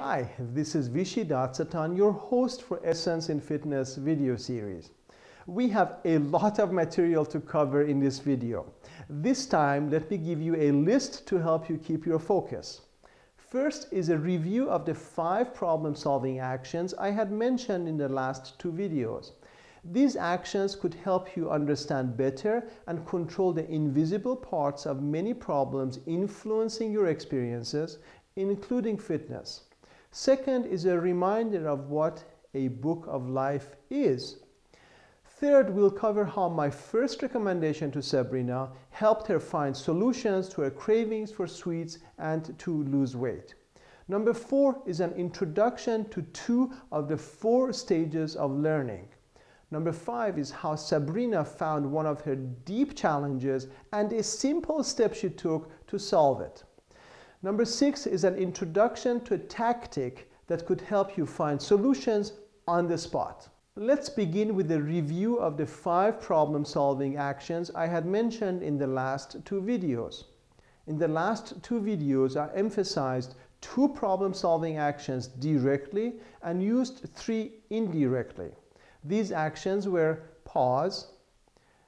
Hi, this is Vishy Datsatan, your host for Essence in Fitness video series. We have a lot of material to cover in this video. This time, let me give you a list to help you keep your focus. First is a review of the 5 problem-solving actions I had mentioned in the last 2 videos. These actions could help you understand better and control the invisible parts of many problems influencing your experiences, including fitness. Second is a reminder of what a book of life is. Third, we'll cover how my first recommendation to Sabrina helped her find solutions to her cravings for sweets and to lose weight. Number 4 is an introduction to 2 of the 4 stages of learning. Number 5 is how Sabrina found one of her deep challenges and a simple step she took to solve it. Number 6 is an introduction to a tactic that could help you find solutions on the spot. Let's begin with a review of the 5 problem-solving actions I had mentioned in the last 2 videos. In the last 2 videos, I emphasized 2 problem-solving actions directly and used 3 indirectly. These actions were pause,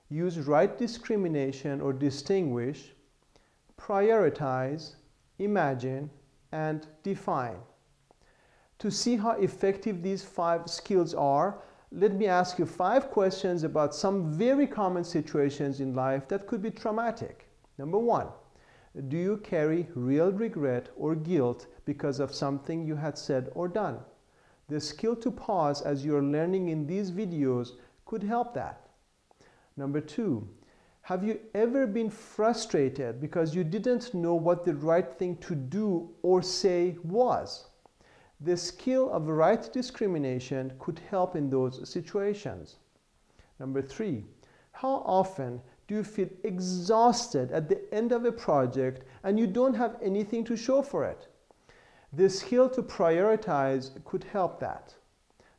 use right discrimination or distinguish, prioritize, imagine, and define. To see how effective these 5 skills are, let me ask you 5 questions about some very common situations in life that could be traumatic. Number 1, do you carry real regret or guilt because of something you had said or done? The skill to pause as you're learning in these videos could help that. Number 2, have you ever been frustrated because you didn't know what the right thing to do or say was? The skill of right discrimination could help in those situations. Number 3, how often do you feel exhausted at the end of a project and you don't have anything to show for it? The skill to prioritize could help that.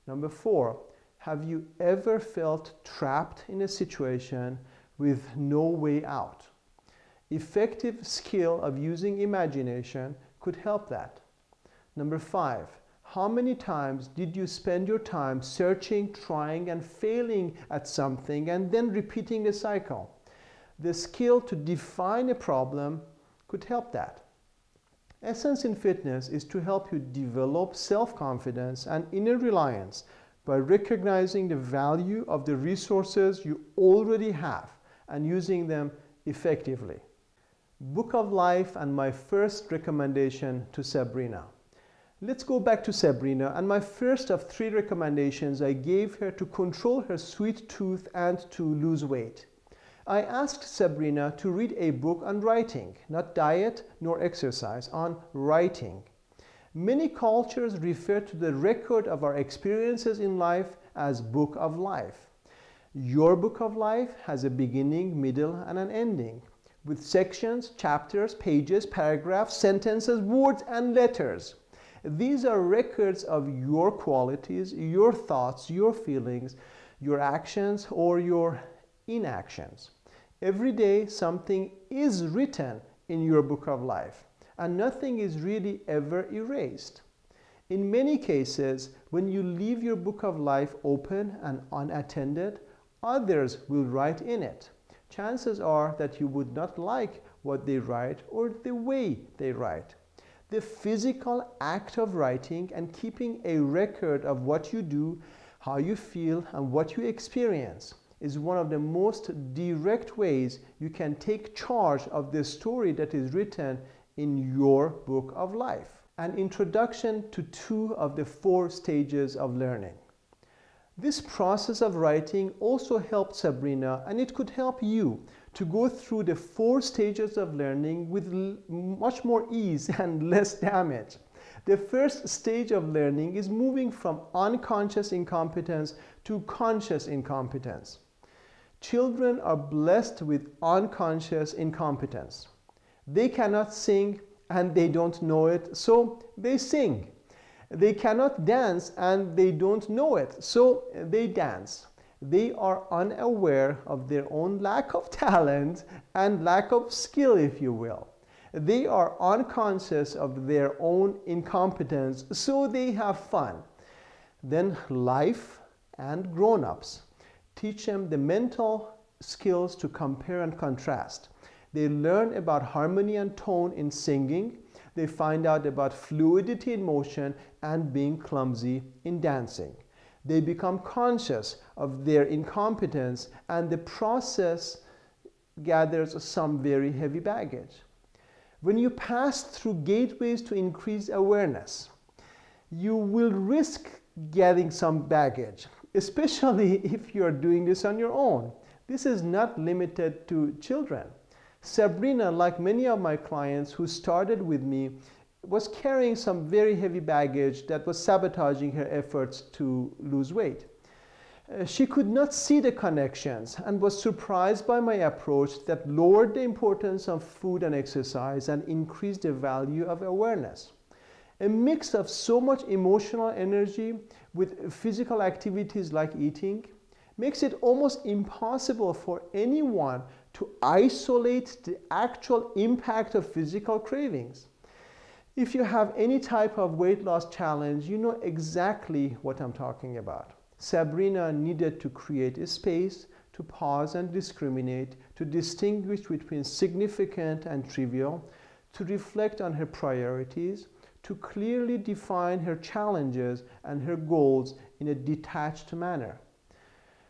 Number 4, have you ever felt trapped in a situation with no way out? Effective skill of using imagination could help that. Number 5, how many times did you spend your time searching, trying, and failing at something and then repeating the cycle? The skill to define a problem could help that. Essence in Fitness is to help you develop self-confidence and inner reliance by recognizing the value of the resources you already have and using them effectively. Book of Life and my first recommendation to Sabrina. Let's go back to Sabrina and my first of 3 recommendations I gave her to control her sweet tooth and to lose weight. I asked Sabrina to read a book on writing, not diet nor exercise, on writing. Many cultures refer to the record of our experiences in life as Book of Life. Your Book of Life has a beginning, middle, and an ending, with sections, chapters, pages, paragraphs, sentences, words, and letters. These are records of your qualities, your thoughts, your feelings, your actions, or your inactions. Every day something is written in your book of life, and nothing is really ever erased. In many cases, when you leave your book of life open and unattended, others will write in it. Chances are that you would not like what they write or the way they write. The physical act of writing and keeping a record of what you do, how you feel, and what you experience is one of the most direct ways you can take charge of the story that is written in your book of life. An introduction to 2 of the 4 stages of learning. This process of writing also helped Sabrina, and it could help you to go through the 4 stages of learning with much more ease and less damage. The first stage of learning is moving from unconscious incompetence to conscious incompetence. Children are blessed with unconscious incompetence. They cannot sing and they don't know it, so they sing. They cannot dance and they don't know it, so they dance. They are unaware of their own lack of talent and lack of skill, if you will. They are unconscious of their own incompetence, so they have fun. Then life and grown-ups teach them the mental skills to compare and contrast. They learn about harmony and tone in singing. They find out about fluidity in motion and being clumsy in dancing. They become conscious of their incompetence, and the process gathers some very heavy baggage. When you pass through gateways to increase awareness, you will risk getting some baggage, especially if you are doing this on your own. This is not limited to children. Sabrina, like many of my clients who started with me, was carrying some very heavy baggage that was sabotaging her efforts to lose weight. She could not see the connections and was surprised by my approach that lowered the importance of food and exercise and increased the value of awareness. A mix of so much emotional energy with physical activities like eating makes it almost impossible for anyone to isolate the actual impact of physical cravings. If you have any type of weight loss challenge, you know exactly what I'm talking about. Sabrina needed to create a space to pause and discriminate, to distinguish between significant and trivial, to reflect on her priorities, to clearly define her challenges and her goals in a detached manner,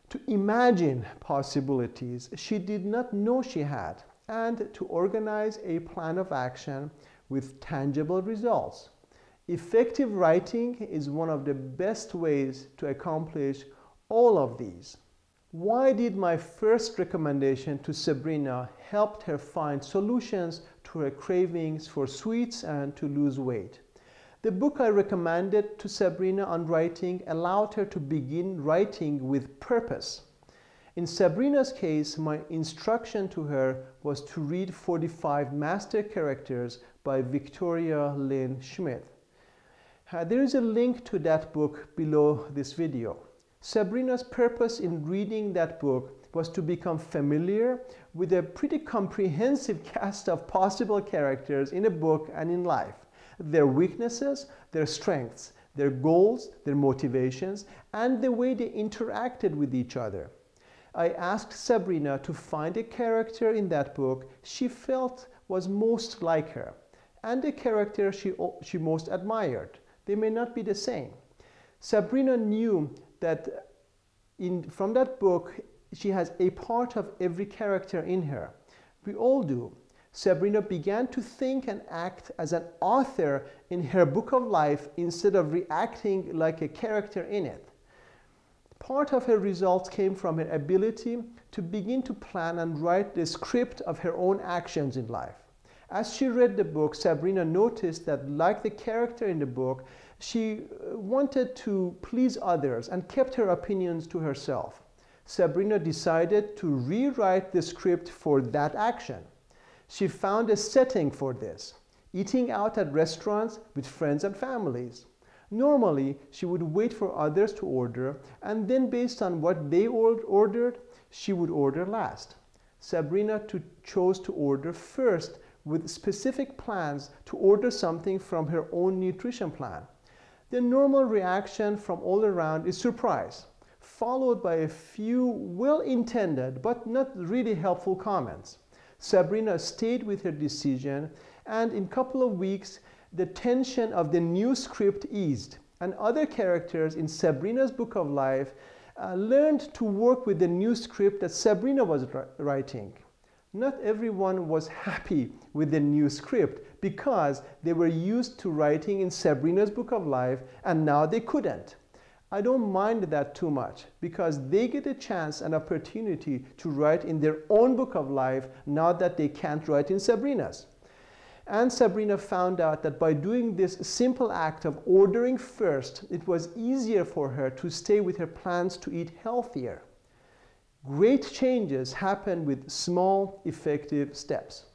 to imagine possibilities she did not know she had, and to organize a plan of action with tangible results. Effective writing is one of the best ways to accomplish all of these. Why did my first recommendation to Sabrina help her find solutions to her cravings for sweets and to lose weight? The book I recommended to Sabrina on writing allowed her to begin writing with purpose. In Sabrina's case, my instruction to her was to read 45 Master Characters by Victoria Lynn Schmidt. There is a link to that book below this video. Sabrina's purpose in reading that book was to become familiar with a pretty comprehensive cast of possible characters in a book and in life. Their weaknesses, their strengths, their goals, their motivations, and the way they interacted with each other. I asked Sabrina to find a character in that book she felt was most like her, and a character she most admired. They may not be the same. Sabrina knew that from that book, she has a part of every character in her. We all do. Sabrina began to think and act as an author in her book of life instead of reacting like a character in it. Part of her results came from her ability to begin to plan and write the script of her own actions in life. As she read the book, Sabrina noticed that, like the character in the book, she wanted to please others and kept her opinions to herself. Sabrina decided to rewrite the script for that action. She found a setting for this, eating out at restaurants with friends and families. Normally, she would wait for others to order, and then based on what they ordered, she would order last. Sabrina chose to order first with specific plans to order something from her own nutrition plan. The normal reaction from all around is surprise, followed by a few well-intended but not really helpful comments. Sabrina stayed with her decision, and in a couple of weeks, the tension of the new script eased, and other characters in Sabrina's book of life learned to work with the new script that Sabrina was writing. Not everyone was happy with the new script because they were used to writing in Sabrina's book of life, and now they couldn't. I don't mind that too much because they get a chance and opportunity to write in their own book of life now that they can't write in Sabrina's. And Sabrina found out that by doing this simple act of ordering first, it was easier for her to stay with her plans to eat healthier. Great changes happen with small, effective steps.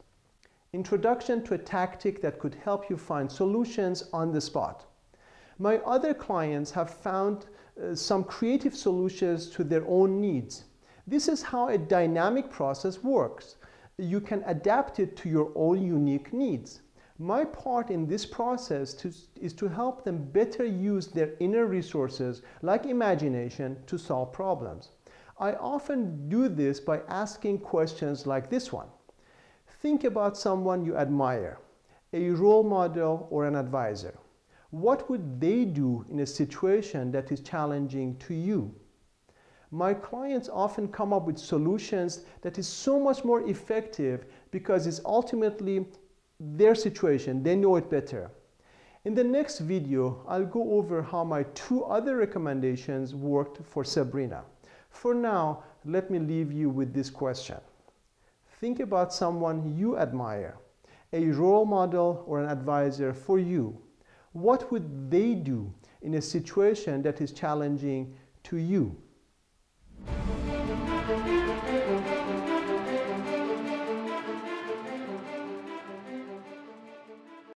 Introduction to a tactic that could help you find solutions on the spot. My other clients have found some creative solutions to their own needs. This is how a dynamic process works. you can adapt it to your own unique needs. My part in this process is to help them better use their inner resources, like imagination, to solve problems. I often do this by asking questions like this one. Think about someone you admire, a role model or an advisor. What would they do in a situation that is challenging to you? My clients often come up with solutions that is so much more effective because it's ultimately their situation. They know it better. In the next video, I'll go over how my 2 other recommendations worked for Sabrina. For now, let me leave you with this question. Think about someone you admire, a role model or an advisor for you. What would they do in a situation that is challenging to you?